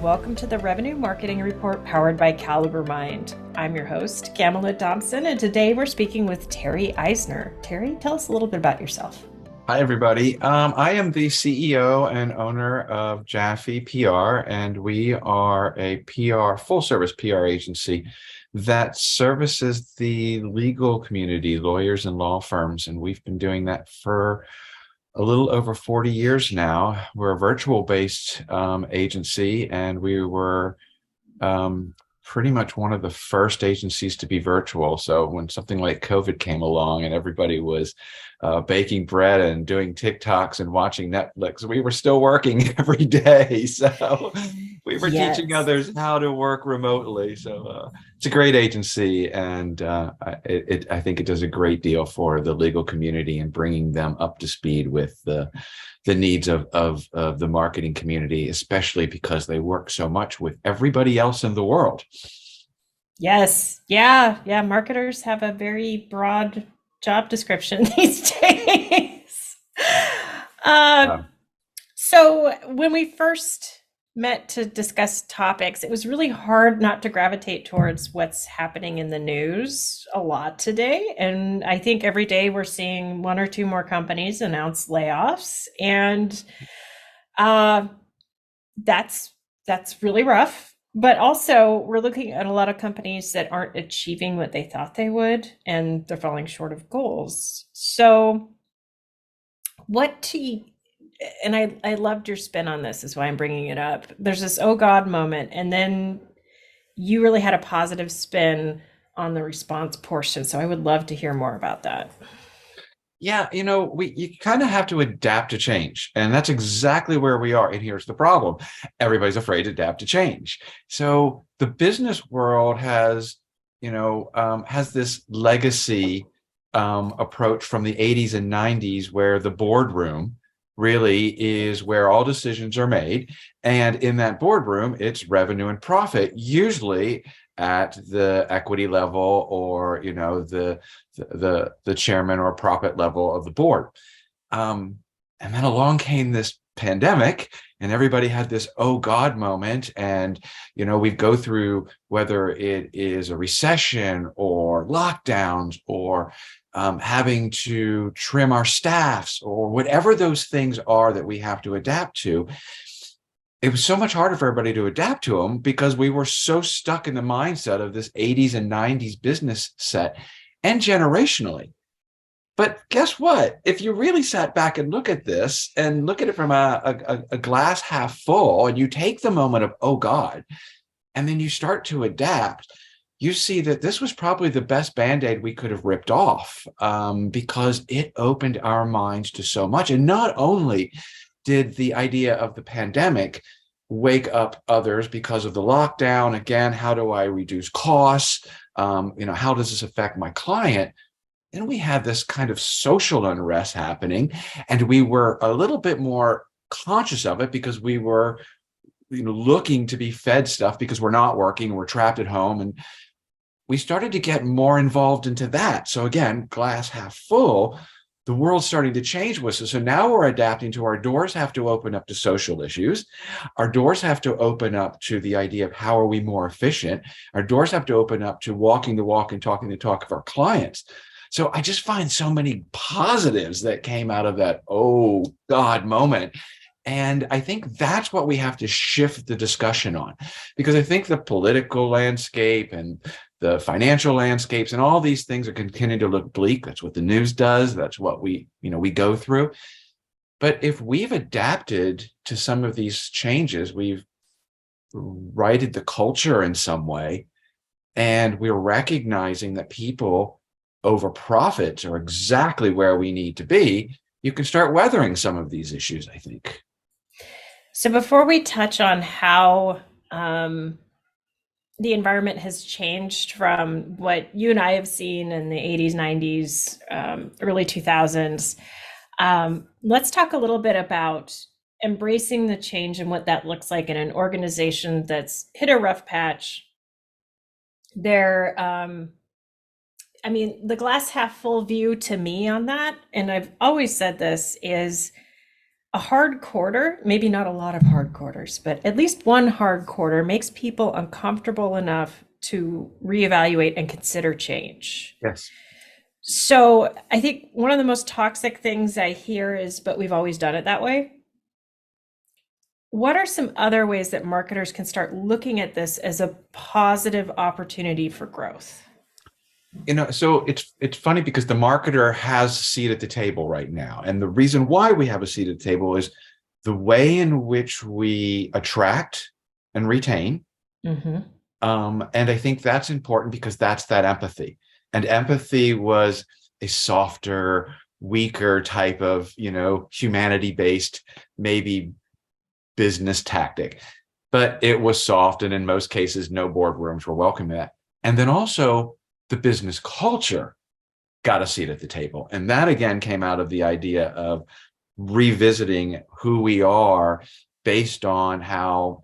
Welcome to the Revenue Marketing Report powered by Caliber Mind. I'm your host, Kamala Thompson, and today we're speaking with Terry Isner. Terry, tell us a little bit about yourself. Hi, everybody. I am the CEO and owner of Jaffe PR, and we are a full service PR agency that services the legal community, lawyers and law firms. And we've been doing that for a little over 40 years now. We're a virtual based agency, and we were um, pretty much one of the first agencies to be virtual. So when something like COVID came along and everybody was baking bread and doing TikToks and watching Netflix, we were still working every day. So we were teaching Yes. others how to work remotely. So it's a great agency, and I think it does a great deal for the legal community and bringing them up to speed with the needs of the marketing community, especially because they work so much with everybody else in the world. Yes. Yeah. Yeah. Marketers have a very broad job description these days. Uh, Um, so when we first met to discuss topics, it was really hard not to gravitate towards what's happening in the news a lot today. And I think every day we're seeing one or two more companies announce layoffs, and uh, that's that's really rough. But also, we're looking at a lot of companies that aren't achieving what they thought they would, and they're falling short of goals. So, what do you, and I loved your spin on this, is why I'm bringing it up. There's this oh God moment, and then you really had a positive spin on the response portion. So I would love to hear more about that. yeah, you kind of have to adapt to change, and that's exactly where we are. And here's the problem: everybody's afraid to adapt to change. So the business world has this legacy approach from the 80s and 90s, where the boardroom really is where all decisions are made. And in that boardroom, it's revenue and profit, usually at the equity level, or the chairman or profit level of the board. And then along came this pandemic, and everybody had this oh God moment. And we go through, whether it is a recession or lockdowns or having to trim our staffs, or whatever those things are that we have to adapt to. It was so much harder for everybody to adapt to them because we were so stuck in the mindset of this 80s and 90s business set, and generationally. But guess what? If you really sat back and look at this and look at it from a glass half full, and you take the moment of, oh God, and then you start to adapt, you see that this was probably the best Band-Aid we could have ripped off, because it opened our minds to so much. And not only did the idea of the pandemic wake up others because of the lockdown, again, how do I reduce costs? How does this affect my client? Then we had this kind of social unrest happening, and we were a little bit more conscious of it because we were looking to be fed stuff because we're not working, we're trapped at home, and we started to get more involved into that. So again, glass half full, the world's starting to change with us. So now we're adapting to, our doors have to open up to social issues. Our doors have to open up to the idea of how are we more efficient. Our doors have to open up to walking the walk and talking the talk of our clients. So I just find so many positives that came out of that oh God moment. And I think that's what we have to shift the discussion on, because I think the political landscape and the financial landscapes and all these things are continuing to look bleak. That's what the news does. That's what we go through. But if we've adapted to some of these changes, we've righted the culture in some way, and we're recognizing that people over profits are exactly where we need to be, you can start weathering some of these issues, I think. So before we touch on how the environment has changed from what you and I have seen in the 80s, 90s, early 2000s, let's talk a little bit about embracing the change and what that looks like in an organization that's hit a rough patch. There, I mean, the glass half full view to me on that, and I've always said this, is a hard quarter, maybe not a lot of hard quarters, but at least one hard quarter makes people uncomfortable enough to reevaluate and consider change. Yes. So I think one of the most toxic things I hear is, but we've always done it that way. What are some other ways that marketers can start looking at this as a positive opportunity for growth? So it's funny because the marketer has a seat at the table right now. And the reason why we have a seat at the table is the way in which we attract and retain. Mm-hmm. And I think that's important because that's that empathy. And empathy was a softer, weaker type of, humanity-based, maybe business tactic. But it was soft, and in most cases, no boardrooms were welcoming that. And then also the business culture got a seat at the table. And that again came out of the idea of revisiting who we are based on how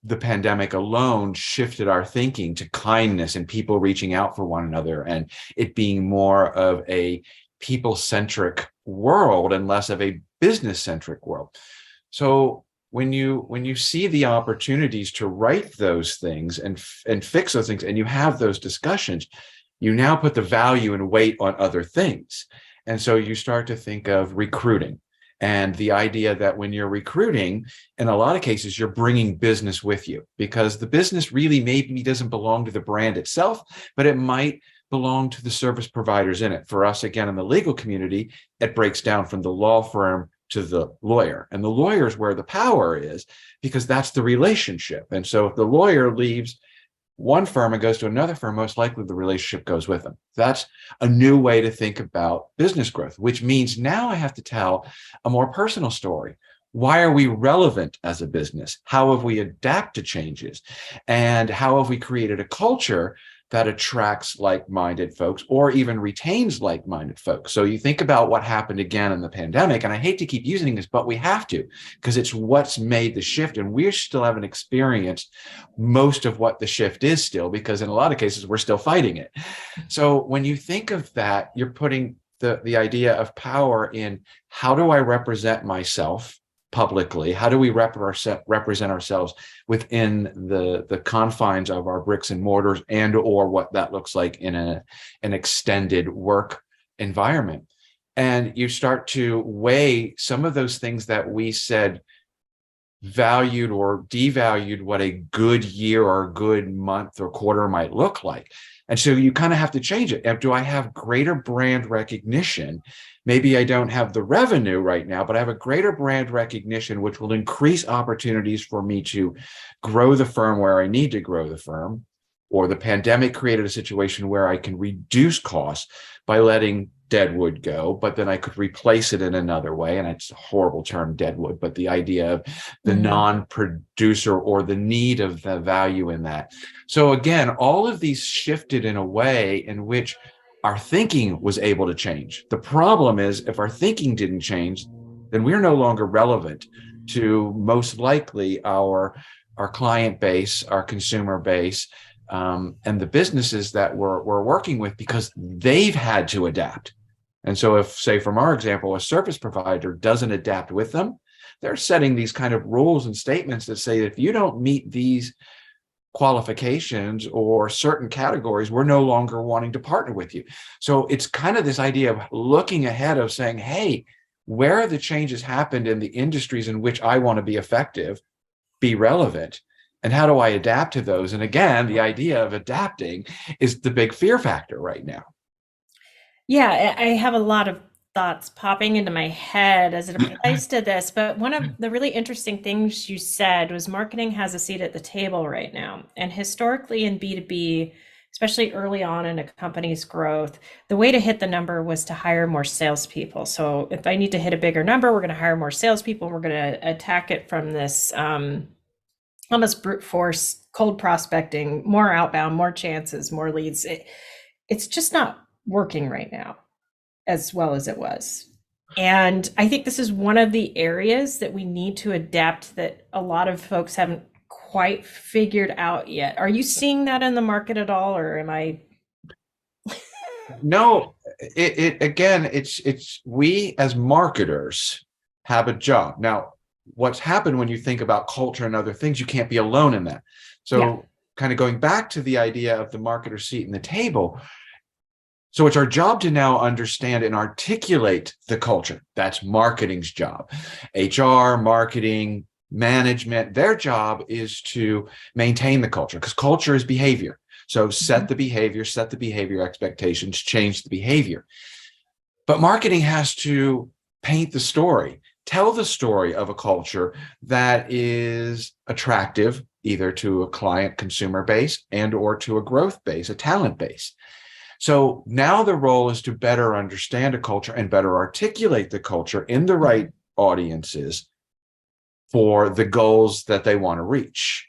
the pandemic alone shifted our thinking to kindness and people reaching out for one another, and it being more of a people-centric world and less of a business-centric world. So when you see the opportunities to write those things and fix those things, and you have those discussions, you now put the value and weight on other things. And so you start to think of recruiting, and the idea that when you're recruiting, in a lot of cases, you're bringing business with you, because the business really maybe doesn't belong to the brand itself, but it might belong to the service providers in it. For us, again, in the legal community, it breaks down from the law firm to the lawyer. And the lawyer is where the power is, because that's the relationship. And so if the lawyer leaves one firm and goes to another firm, most likely the relationship goes with them. That's a new way to think about business growth, which means now I have to tell a more personal story. Why are we relevant as a business? How have we adapted to changes? And how have we created a culture that attracts like-minded folks or even retains like-minded folks? So you think about what happened again in the pandemic, and I hate to keep using this, but we have to, because it's what's made the shift, and we still haven't experienced most of what the shift is still, because in a lot of cases, we're still fighting it. So when you think of that, you're putting the idea of power in, how do I represent myself publicly? How do we represent ourselves within the confines of our bricks and mortars, and or what that looks like in an extended work environment? And you start to weigh some of those things that we said valued or devalued what a good year or a good month or quarter might look like. And so you kind of have to change it. Do I have greater brand recognition? Maybe I don't have the revenue right now, but I have a greater brand recognition, which will increase opportunities for me to grow the firm where I need to grow the firm. Or the pandemic created a situation where I can reduce costs by letting deadwood go, but then I could replace it in another way. And it's a horrible term, deadwood, but the idea of the non-producer or the need of the value in that. So again, all of these shifted in a way in which our thinking was able to change. The problem is, if our thinking didn't change, then we're no longer relevant to most likely our client base, our consumer base, and the businesses that we're working with, because they've had to adapt. And so if, say, from our example, a service provider doesn't adapt with them, they're setting these kind of rules and statements that say, if you don't meet these qualifications or certain categories, we're no longer wanting to partner with you. So it's kind of this idea of looking ahead, of saying, hey, where have the changes happened in the industries in which I want to be effective, be relevant, and how do I adapt to those? And again, the idea of adapting is the big fear factor right now. Yeah, I have a lot of thoughts popping into my head as it applies to this, but one of the really interesting things you said was marketing has a seat at the table right now. And historically in B2B, especially early on in a company's growth, the way to hit the number was to hire more salespeople. So if I need to hit a bigger number, we're going to hire more salespeople, and we're going to attack it from this almost brute force, cold prospecting, more outbound, more chances, more leads. It's just not working right now as well as it was. And I think this is one of the areas that we need to adapt, that a lot of folks haven't quite figured out yet. Are you seeing that in the market at all, or am I? No, again, it's we as marketers have a job. Now, what's happened when you think about culture and other things, you can't be alone in that. Yeah. So kind of going back to the idea of the marketer seat in the table. So it's our job to now understand and articulate the culture. That's marketing's job. HR, marketing, management, their job is to maintain the culture, because culture is behavior. So set the behavior expectations, change the behavior. But marketing has to paint the story, tell the story of a culture that is attractive either to a client consumer base and or to a growth base, a talent base. So now the role is to better understand a culture and better articulate the culture in the right audiences for the goals that they want to reach.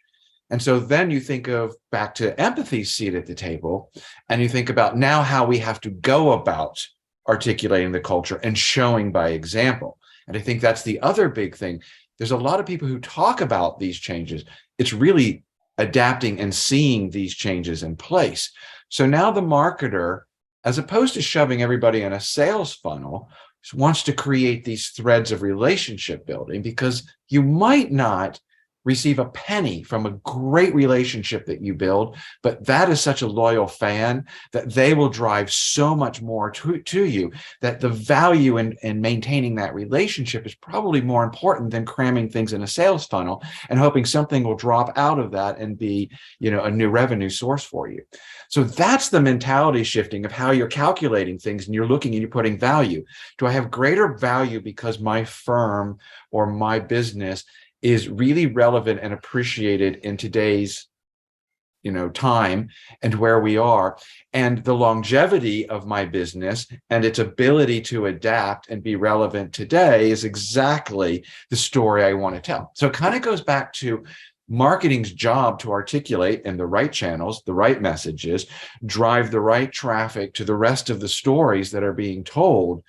And so then you think of back to empathy's seat at the table, and you think about now how we have to go about articulating the culture and showing by example. And I think that's the other big thing. There's a lot of people who talk about these changes. It's really adapting and seeing these changes in place. So now the marketer, as opposed to shoving everybody in a sales funnel, wants to create these threads of relationship building, because you might not receive a penny from a great relationship that you build, but that is such a loyal fan that they will drive so much more to you, that the value in maintaining that relationship is probably more important than cramming things in a sales funnel and hoping something will drop out of that and be, a new revenue source for you. So that's the mentality shifting of how you're calculating things, and you're looking and you're putting value. Do I have greater value because my firm or my business is really relevant and appreciated in today's time and where we are, and the longevity of my business and its ability to adapt and be relevant today is exactly the story I want to tell. So it kind of goes back to marketing's job to articulate in the right channels, the right messages, drive the right traffic to the rest of the stories that are being told,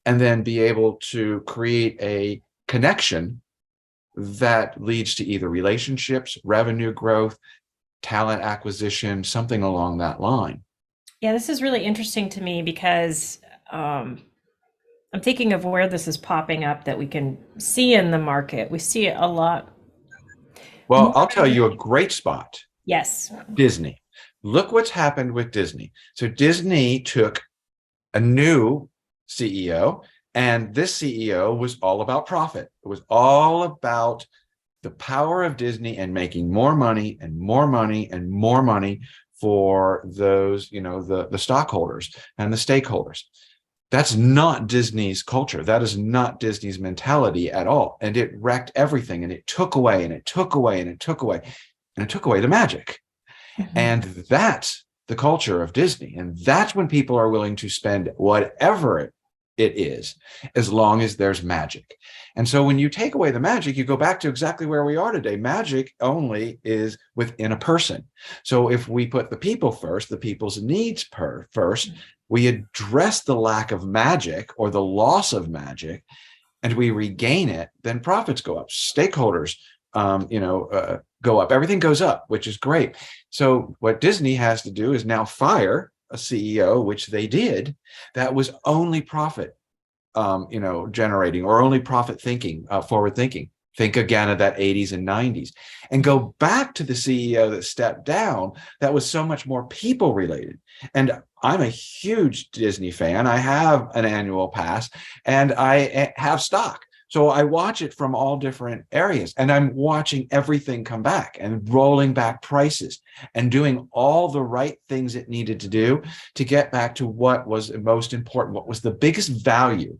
and then be able to create a connection that leads to either relationships, revenue growth, talent acquisition, something along that line. Yeah, this is really interesting to me because I'm thinking of where this is popping up that we can see in the market. We see it a lot Well, more. I'll tell you a great spot. Yes. Disney. Look what's happened with Disney. So Disney took a new CEO, and this CEO was all about profit. It was all about the power of Disney and making more money and more money and more money for those, the stockholders and the stakeholders. That's not Disney's culture. That is not Disney's mentality at all. And it wrecked everything, and it took away and it took away and it took away and it took away the magic. Mhm. And that's the culture of Disney. And that's when people are willing to spend whatever it is, as long as there's magic. And so when you take away the magic, you go back to exactly where we are today. Magic only is within a person. So if we put the people first, the people's needs first, we address the lack of magic or the loss of magic, and we regain it, then profits go up, stakeholders go up, everything goes up, which is great. So what Disney has to do is now fire a CEO, which they did, that was only profit generating or only profit thinking, forward thinking. Think again of that 80s and 90s, and go back to the CEO that stepped down that was so much more people related. And I'm a huge Disney fan. I have an annual pass and I have stock. So I watch it from all different areas, and I'm watching everything come back and rolling back prices and doing all the right things it needed to do to get back to what was most important, what was the biggest value.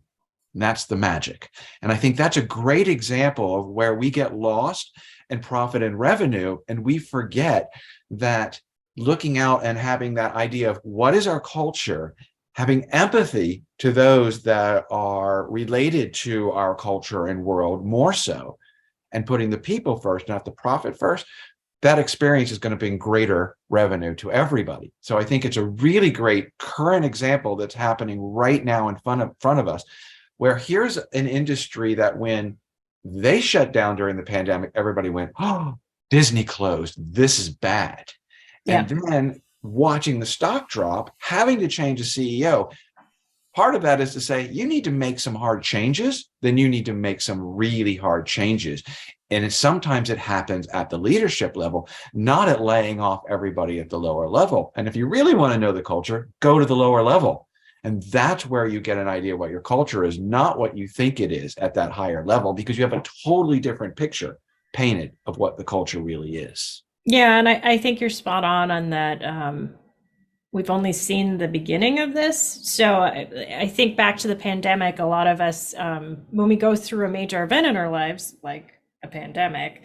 And that's the magic. And I think that's a great example of where we get lost in profit and revenue. And we forget that looking out and having that idea of what is our culture, having empathy to those that are related to our culture and world more so, and putting the people first, not the profit first, that experience is going to bring greater revenue to everybody. So I think it's a really great current example that's happening right now in front of us, where here's an industry that when they shut down during the pandemic, everybody went, oh, Disney closed. This is bad. And Yeah. then watching the stock drop, having to change the CEO, part of that is to say, you need to make some hard changes, then you need to make some really hard changes. And sometimes it happens at the leadership level, not at laying off everybody at the lower level. And if you really want to know the culture, go to the lower level. And that's where you get an idea what your culture is, not what you think it is at that higher level, because you have a totally different picture painted of what the culture really is. Yeah, and I think you're spot on that. We've only seen the beginning of this. So I think back to the pandemic, a lot of us, when we go through a major event in our lives, like a pandemic,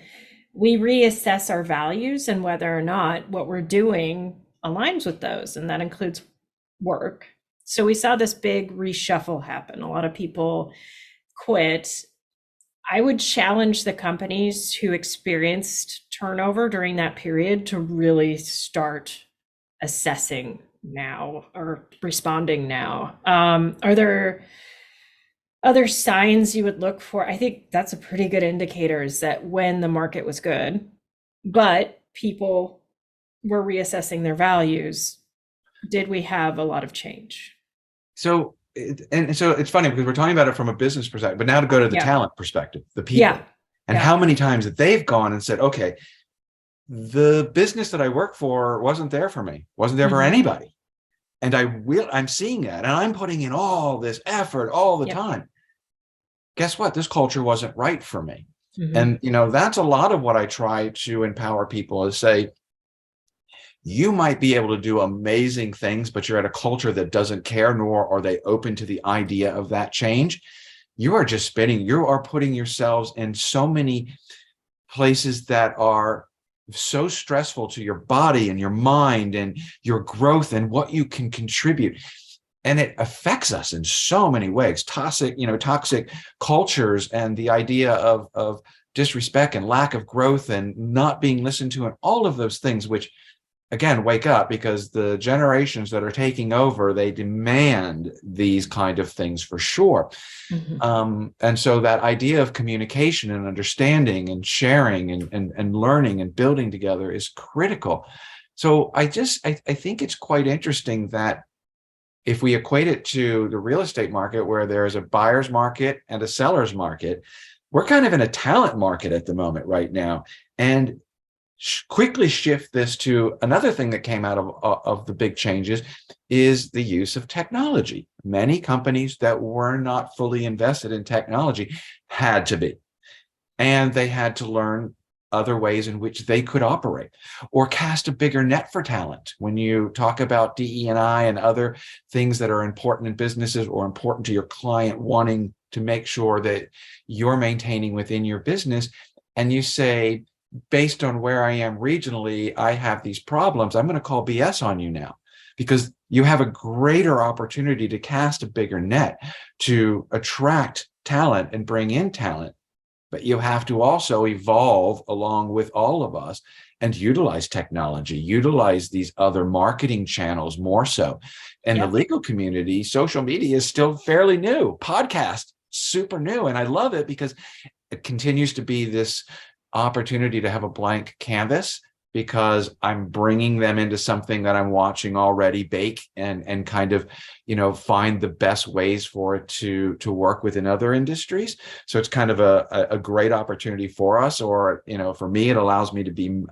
we reassess our values and whether or not what we're doing aligns with those. And that includes work. So we saw this big reshuffle happen. A lot of people quit. I would challenge the companies who experienced turnover during that period to really start assessing now or responding now. Are there other signs you would look for? I think that's a pretty good indicator, is that when the market was good, but people were reassessing their values, did we have a lot of change? So, so it's funny because we're talking about it from a business perspective, but now to go to the Yeah. talent perspective, the people, Yeah. and how many times that they've gone and said, okay, the business that I work for wasn't there for me, wasn't there for Mhm. anybody. And I'm seeing that, and I'm putting in all this effort all the Yep. time. Guess what? This culture wasn't right for me. Mhm. And, that's a lot of what I try to empower people is say, you might be able to do amazing things, but you're at a culture that doesn't care, nor are they open to the idea of that change. You are just spinning. You are putting yourselves in so many places that are so stressful to your body and your mind and your growth and what you can contribute. And it affects us in so many ways. Toxic cultures and the idea of disrespect and lack of growth and not being listened to and all of those things, which again, wake up, because the generations that are taking over, they demand these kind of things for sure. Mhm. And so that idea of communication and understanding and sharing and learning and building together is critical. So I think it's quite interesting that if we equate it to the real estate market, where there's a buyer's market and a seller's market, we're kind of in a talent market at the moment right now. And quickly shift this to another thing that came out of the big changes is the use of technology. Many companies that were not fully invested in technology had to be, and they had to learn other ways in which they could operate or cast a bigger net for talent. When you talk about DE&I and other things that are important in businesses or important to your client wanting to make sure that you're maintaining within your business, and you say, based on where I am regionally, I have these problems, I'm going to call BS on you now, because you have a greater opportunity to cast a bigger net, to attract talent and bring in talent. But you have to also evolve along with all of us and utilize technology, utilize these other marketing channels more so. In the Yep. legal community, social media is still fairly new. Podcast, super new. And I love it because it continues to be this opportunity to have a blank canvas, because I'm bringing them into something that I'm watching already bake and kind of, find the best ways for it to work within other industries. So it's kind of a great opportunity for us, or, for me, it allows me to be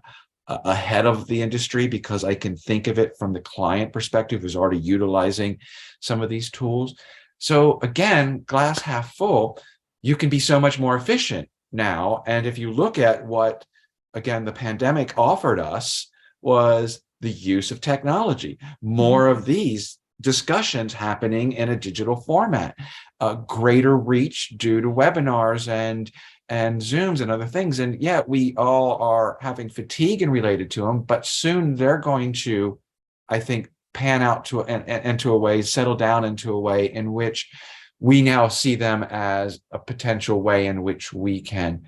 ahead of the industry because I can think of it from the client perspective who's already utilizing some of these tools. So again, glass half full, you can be so much more efficient now. And if you look at what, again, the pandemic offered us, was the use of technology, more Mhm. of these discussions happening in a digital format, a greater reach due to webinars and Zooms and other things. And yeah, we all are having fatigue and related to them, but soon they're going to, I think, pan out to into a way, settle down into a way in which we now see them as a potential way in which we can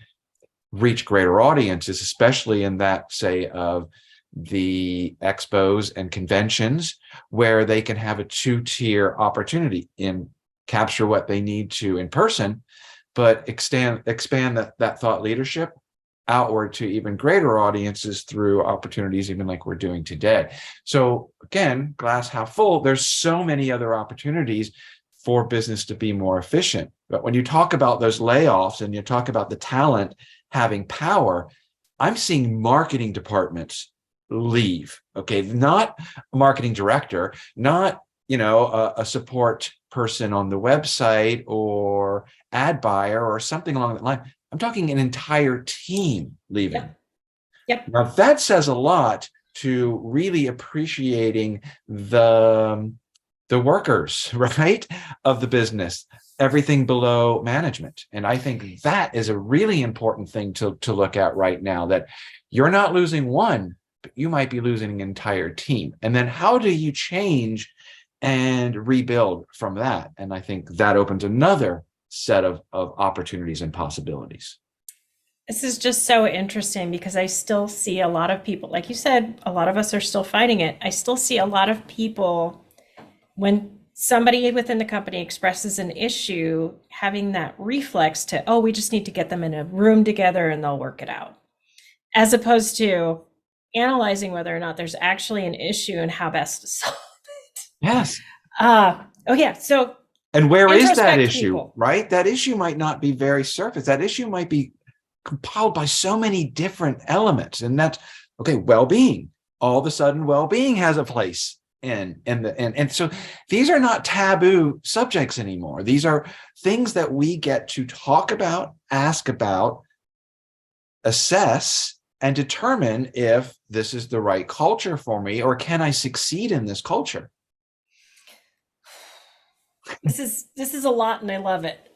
reach greater audiences, especially in that, say, of the expos and conventions, where they can have a two-tier opportunity in capture what they need to in person, but expand that thought leadership outward to even greater audiences through opportunities, even like we're doing today. So again, glass half full, there's so many other opportunities for business to be more efficient. But when you talk about those layoffs and you talk about the talent having power, I'm seeing marketing departments leave. Okay, not a marketing director, not a support person on the website or ad buyer or something along that line. I'm talking an entire team leaving. Yep. Yep. Now that says a lot to really appreciating the workers, right, of the business, everything below management. And I think that is a really important thing to look at right now, that you're not losing one, but you might be losing an entire team. And then how do you change and rebuild from that? And I think that opens another set of opportunities and possibilities. This is just so interesting because I still see a lot of people, like you said, a lot of us are still fighting it. I still see a lot of people, when somebody within the company expresses an issue, having that reflex to, oh, we just need to get them in a room together and they'll work it out, as opposed to analyzing whether or not there's actually an issue and how best to solve it. Yes. Oh yeah. So, and where is that introspect issue, people. right? That issue might not be very surface. That issue might be compiled by so many different elements. And that's okay. Well-being. All of a sudden, well-being has a place and so these are not taboo subjects anymore. These are things that we get to talk about, ask about, assess, and determine if this is the right culture for me, or can I succeed in this culture? This is a lot, and I love it.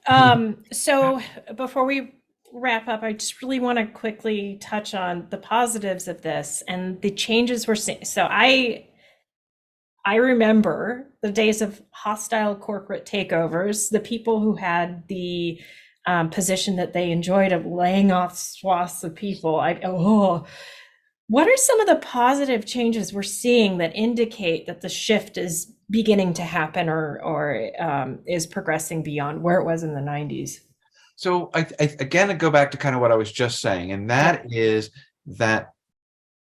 So before we wrap up, I just really want to quickly touch on the positives of this and the changes we're seeing. So I remember the days of hostile corporate takeovers, the people who had the position that they enjoyed of laying off swaths of people. What are some of the positive changes we're seeing that indicate that the shift is beginning to happen or is progressing beyond where it was in the 90s? So again, I go back to kind of what I was just saying, and that is that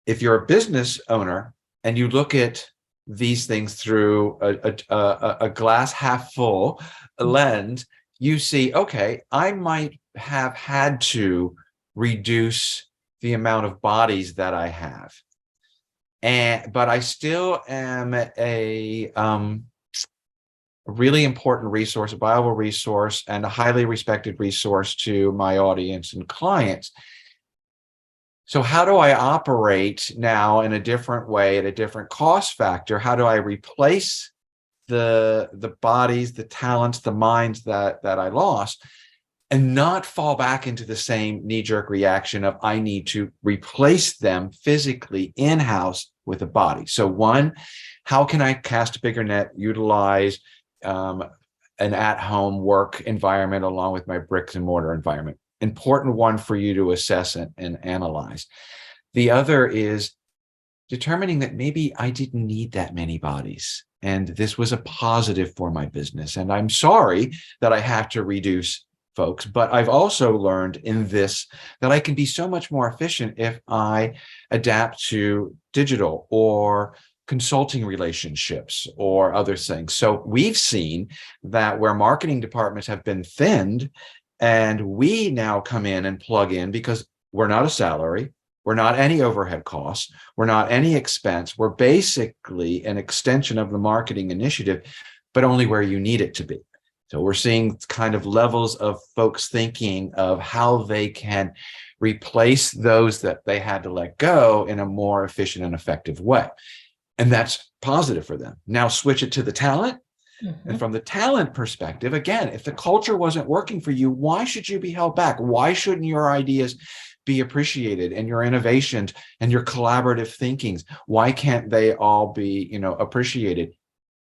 if you're a business owner and you look at these things through a glass half full lens, you see, okay, I might have had to reduce the amount of bodies that I have, but I still am a really important resource, a viable resource, and a highly respected resource to my audience and clients. So how do I operate now in a different way, at a different cost factor? How do I replace the bodies, the talents, the minds that I lost, and not fall back into the same knee-jerk reaction of I need to replace them physically in-house with a body? So one, how can I cast a bigger net, utilize an at-home work environment along with my bricks and mortar environment? Important one for you to assess and analyze. The other is determining that maybe I didn't need that many bodies, and this was a positive for my business. And I'm sorry that I have to reduce folks, but I've also learned in this that I can be so much more efficient if I adapt to digital or consulting relationships or other things. So we've seen that where marketing departments have been thinned, and we now come in and plug in because we're not a salary, we're not any overhead costs, we're not any expense. We're basically an extension of the marketing initiative, but only where you need it to be. So we're seeing kind of levels of folks thinking of how they can replace those that they had to let go in a more efficient and effective way. And that's positive for them. Now switch it to the talent. And from the talent perspective, again, if the culture wasn't working for you, why should you be held back? Why shouldn't your ideas be appreciated, and your innovations and your collaborative thinkings? Why can't they all be, appreciated?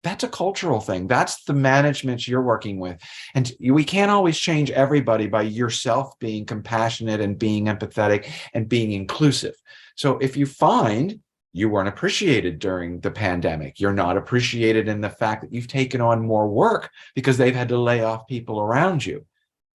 That's a cultural thing. That's the management you're working with. And we can't always change everybody by yourself being compassionate and being empathetic and being inclusive. So if you find you weren't appreciated during the pandemic, you're not appreciated in the fact that you've taken on more work because they've had to lay off people around you,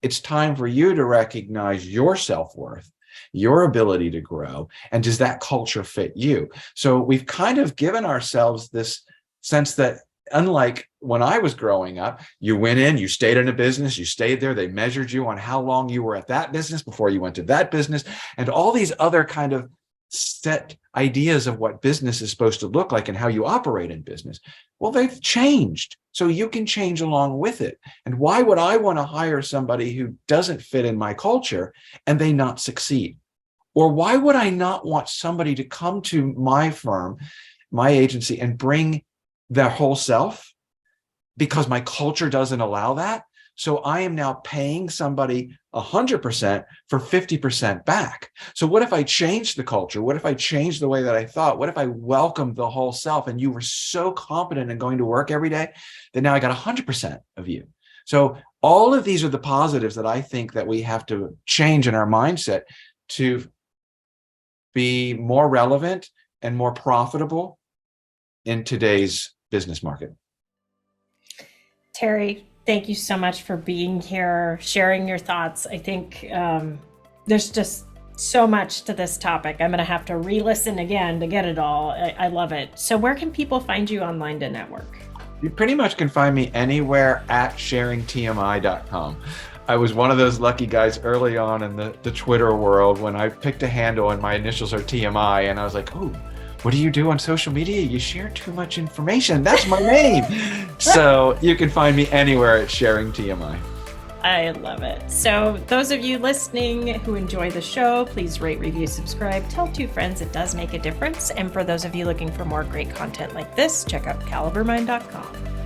it's time for you to recognize your self-worth, your ability to grow, and does that culture fit you? So we've kind of given ourselves this sense that unlike when I was growing up, you went in, you stayed in a business, you stayed there, they measured you on how long you were at that business before you went to that business, and all these other kind of set ideas of what business is supposed to look like and how you operate in business. Well, they've changed. So you can change along with it. And why would I want to hire somebody who doesn't fit in my culture and they not succeed? Or why would I not want somebody to come to my firm, my agency, and bring their whole self because my culture doesn't allow that? So I am now paying somebody 100% for 50% back. So what if I changed the culture? What if I changed the way that I thought? What if I welcomed the whole self and you were so confident in going to work every day that now I got 100% of you? So all of these are the positives that I think that we have to change in our mindset to be more relevant and more profitable in today's business market. Terry, thank you so much for being here, sharing your thoughts. I think there's just so much to this topic. I'm going to have to re-listen again to get it all. I love it. So where can people find you online to network? You pretty much can find me anywhere at sharingtmi.com. I was one of those lucky guys early on in the Twitter world when I picked a handle and my initials are TMI, and I was like, oh, what do you do on social media? You share too much information. That's my name. So you can find me anywhere at Sharing TMI. I love it. So those of you listening who enjoy the show, please rate, review, subscribe, tell 2 friends. It does make a difference. And for those of you looking for more great content like this, check out calibermind.com.